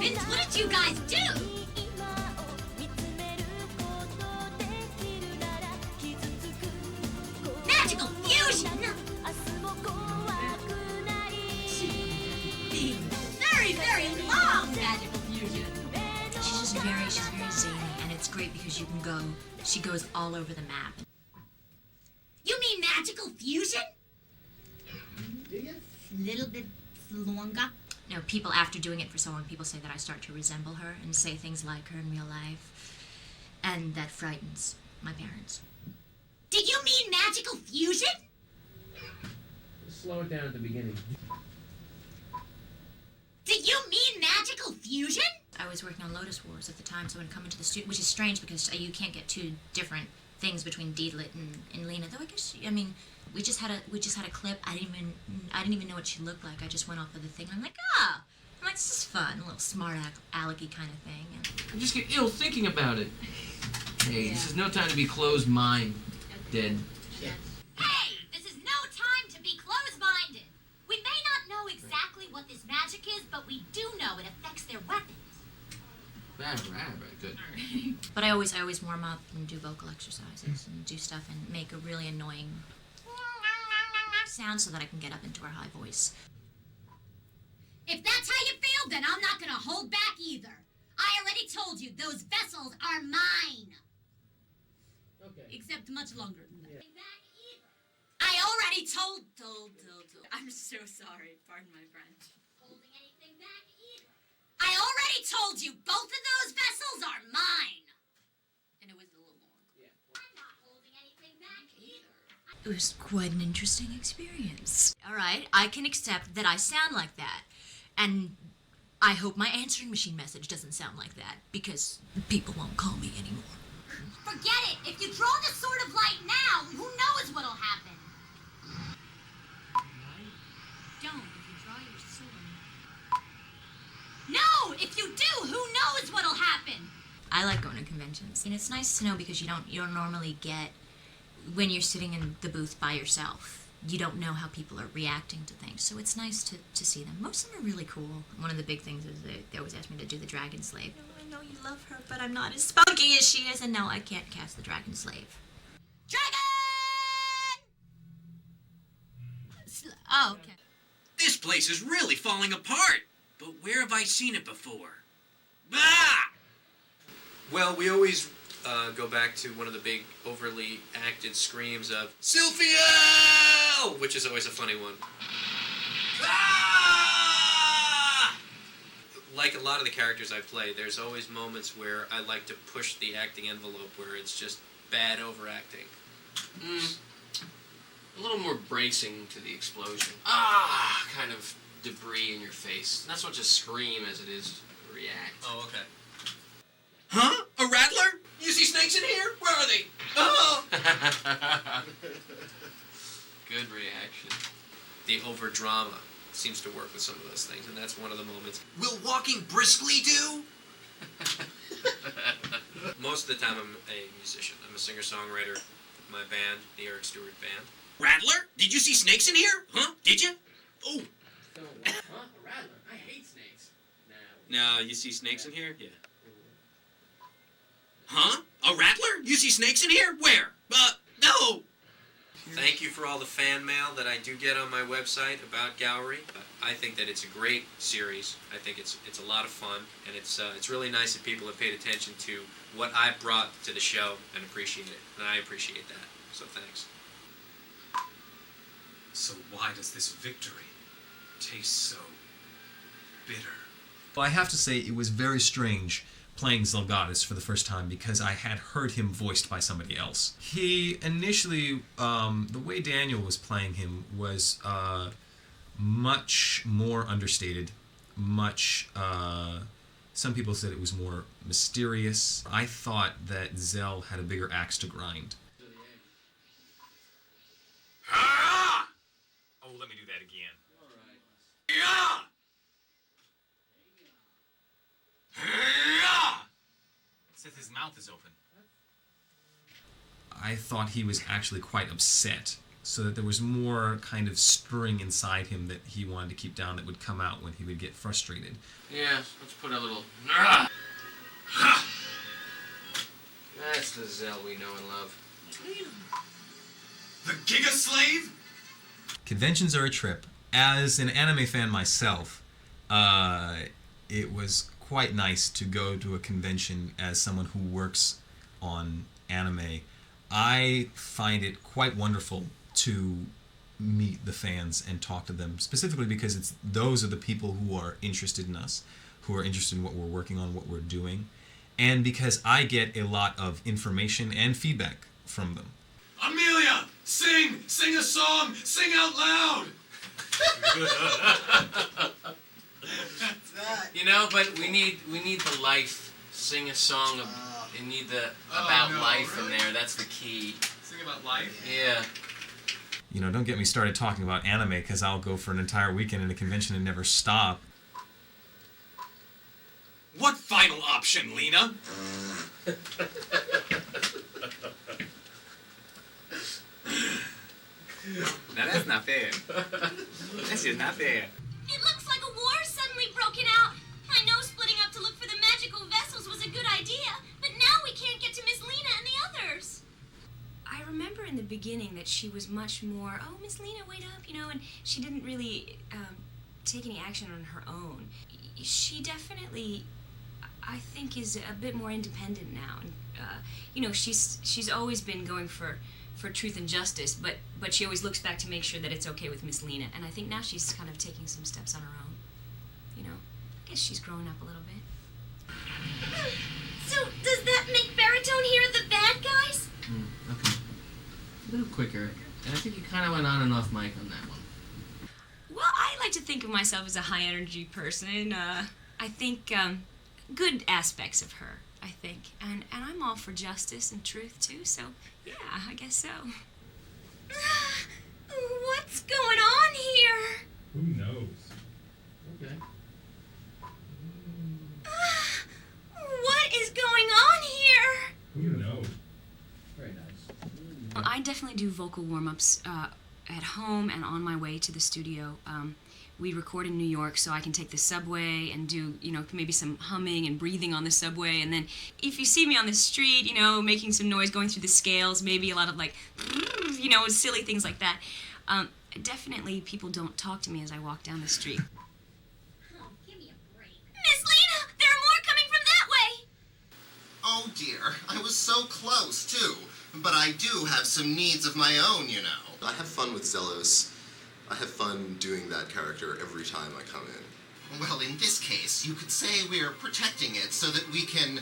Vince, what did you guys do? Magical fusion! Very, very long magical fusion. She's very zany, and it's great because she goes all over the map. You mean magical fusion? Do you? Little bit longer. You know, people, after doing it for so long, people say that I start to resemble her and say things like her in real life. And that frightens my parents. Did you mean magical fusion? Slow it down at the beginning. Did you mean magical fusion? I was working on Lotus Wars at the time, so when I come into the studio, which is strange because you can't get two different things between Deedlit and Lena. Though I guess we just had a clip. I didn't even know what she looked like. I just went off of the thing. I'm like, this is fun, a little smart alecky kind of thing. And I just get ill thinking about it. Hey, this is no time to be closed-minded. Hey, this is no time to be closed-minded. We may not know exactly what this magic is, but we do know it affects their weapons. Right, good. But I always warm up and do vocal exercises and do stuff and make a really annoying sound so that I can get up into her high voice. If that's how you feel, then I'm not gonna hold back either. I already told you those vessels are mine. Okay. Except much longer than that. I already told. I'm so sorry. Pardon my French. Holding anything back either. I already told you both of those vessels are mine. And it was a little long. Yeah. I'm not holding anything back either. It was quite an interesting experience. All right, I can accept that I sound like that. And I hope my answering machine message doesn't sound like that, because people won't call me anymore. Forget it. If you draw the Sword of Light now, who knows what'll happen? Don't. If you draw your sword. No! If you do, who knows what'll happen? I like going to conventions. And it's nice to know because you don't normally get, when you're sitting in the booth by yourself, you don't know how people are reacting to things. So it's nice to see them. Most of them are really cool. One of the big things is they always ask me to do the Dragon Slave. I know you love her, but I'm not as spunky as she is. And no, I can't cast the Dragon Slave. Dragon! Oh, okay. This place is really falling apart. But where have I seen it before? Ah! Well, we always go back to one of the big overly acted screams of Sylphia, which is always a funny one. Ah! Like a lot of the characters I play, there's always moments where I like to push the acting envelope where it's just bad overacting. A little more bracing to the explosion. Kind of debris in your face. Not so much a scream as it is react. Oh, okay. Huh? A rattler? You see snakes in here? Where are they? Oh! Good reaction. The over drama seems to work with some of those things, and that's one of the moments. Will walking briskly do? Most of the time I'm a musician. I'm a singer-songwriter. My band, the Eric Stewart Band. Rattler? Did you see snakes in here? Huh? Did you? Oh. So, huh? A rattler? I hate snakes. No, you see snakes in here? Yeah. Huh? A rattler? You see snakes in here? Where? No! Thank you for all the fan mail that I do get on my website about Gallery. I think that it's a great series. I think it's a lot of fun, and it's really nice that people have paid attention to what I brought to the show and appreciate it. And I appreciate that. So thanks. So why does this victory taste so bitter? Well, I have to say it was very strange playing Zelgadis for the first time because I had heard him voiced by somebody else. He initially, the way Daniel was playing him was much more understated, some people said it was more mysterious. I thought that Zell had a bigger axe to grind. Ah! Oh, let me do that again. Yeah! Yeah! Says his mouth is open. I thought he was actually quite upset so that there was more kind of string inside him that he wanted to keep down that would come out when he would get frustrated. Yeah, let's put a little... That's the Zell we know and love. The Giga Slave? Conventions are a trip. As an anime fan myself, it was quite nice to go to a convention as someone who works on anime. I find it quite wonderful to meet the fans and talk to them, specifically because those are the people who are interested in us, who are interested in what we're working on, what we're doing, and because I get a lot of information and feedback from them. Amelia! Sing! Sing a song! Sing out loud! You know, but we need the life. Sing a song. You need the about life in there. That's the key. Sing about life? Yeah. You know, don't get me started talking about anime, because I'll go for an entire weekend in a convention and never stop. What final option, Lena? Now that's not fair. That's just not fair. It looks like a war suddenly broken out. I know splitting up to look for the magical vessels was a good idea, but now we can't get to Miss Lena and the others. I remember in the beginning that she was much more, oh, Miss Lena, wait up, you know, and she didn't really take any action on her own. She definitely, I think, is a bit more independent now. And, you know, she's always been going for truth and justice, but she always looks back to make sure that it's okay with Miss Lena. And I think now she's kind of taking some steps on her own. You know, I guess she's growing up a little bit. So, does that make Baritone here the bad guys? Okay. A little quicker. And I think you kind of went on and off mic on that one. Well, I like to think of myself as a high-energy person. I think good aspects of her, I think. And I'm all for justice and truth, too, so yeah, I guess so. What's going on here? Who knows? Okay. What is going on here? Who knows? Very nice. Well, I definitely do vocal warm-ups at home and on my way to the studio. We record in New York, so I can take the subway and do, you know, maybe some humming and breathing on the subway. And then if you see me on the street, you know, making some noise, going through the scales, maybe a lot of, like, you know, silly things like that. Definitely people don't talk to me as I walk down the street. Oh, give me a break. Miss Lena, there are more coming from that way. Oh dear, I was so close too. But I do have some needs of my own, you know. I have fun with Zelos. I have fun doing that character every time I come in. Well, in this case, you could say we're protecting it so that we can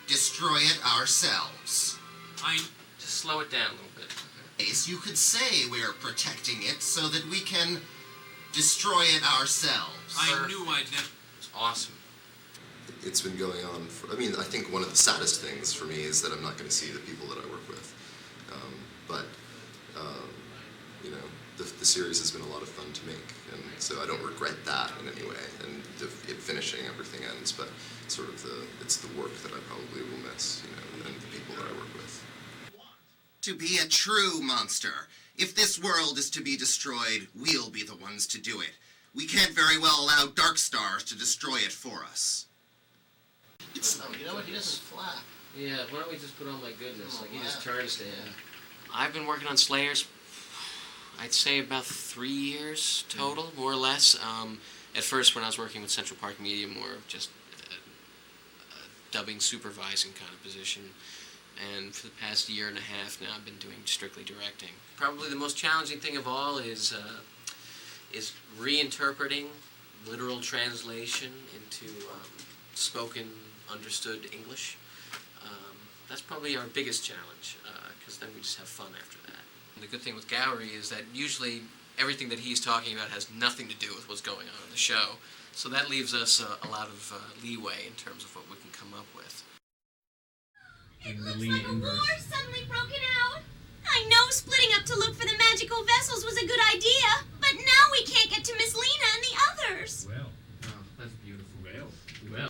destroy it ourselves. Just slow it down a little bit. You could say we're protecting it so that we can destroy it ourselves. I knew I'd never... It's awesome. It's been going on for, I mean, I think one of the saddest things for me is that I'm not going to see the people that I work with. You know, the series has been a lot of fun to make, and so I don't regret that in any way, and it finishing, everything ends, but sort of it's the work that I probably will miss, you know, and the people that I work with. To be a true monster. If this world is to be destroyed, we'll be the ones to do it. We can't very well allow Dark Stars to destroy it for us. You know what? He doesn't flap. Yeah, why don't we just put on my goodness? Like, he just turns to him. I've been working on Slayers, I'd say about 3 years total, more or less. At first, when I was working with Central Park Media, more of just a dubbing supervising kind of position. And for the past year and a half now, I've been doing strictly directing. Probably the most challenging thing of all is reinterpreting literal translation into spoken, understood English. That's probably our biggest challenge, because then we just have fun after that. And the good thing with Gowrie is that usually everything that he's talking about has nothing to do with what's going on in the show. So that leaves us a lot of leeway in terms of what we can come up with. It looks like a war suddenly broken out. I know splitting up to look for the magical vessels was a good idea, but now we can't get to Miss Lena and the others. Well. Oh, that's beautiful. Well.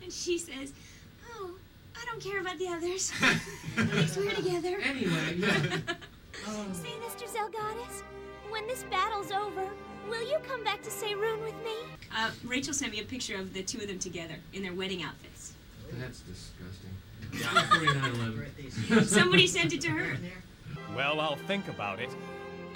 And she says, oh, I don't care about the others. At least we're together. Anyway, Say, Mr. Zelgadis, when this battle's over, will you come back to Seirun with me? Rachel sent me a picture of the two of them together in their wedding outfits. That's disgusting. Yeah, 4911. Somebody sent it to her. Well, I'll think about it.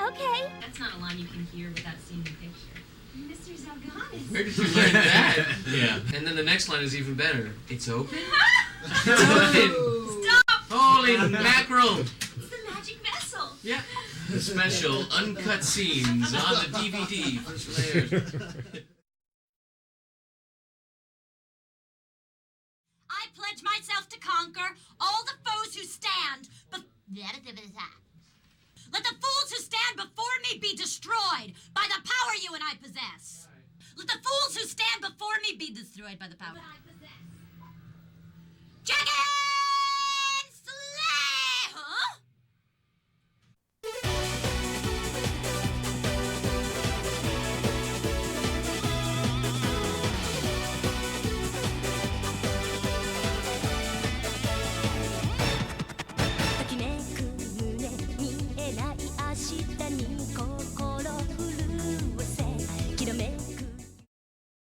Okay. That's not a line you can hear without seeing the picture. Mr. Zelgadis. Where did you learn that? Yeah. And then the next line is even better. It's open? It's open! Stop! Holy mackerel! It's the magic vessel. Yeah. The special uncut scenes on the DVD for Slayers. I pledge myself to conquer all the foes who stand Let the fools who stand before me be destroyed by the power you and I possess. Let the fools who stand before me be destroyed by the power I possess. Jackie!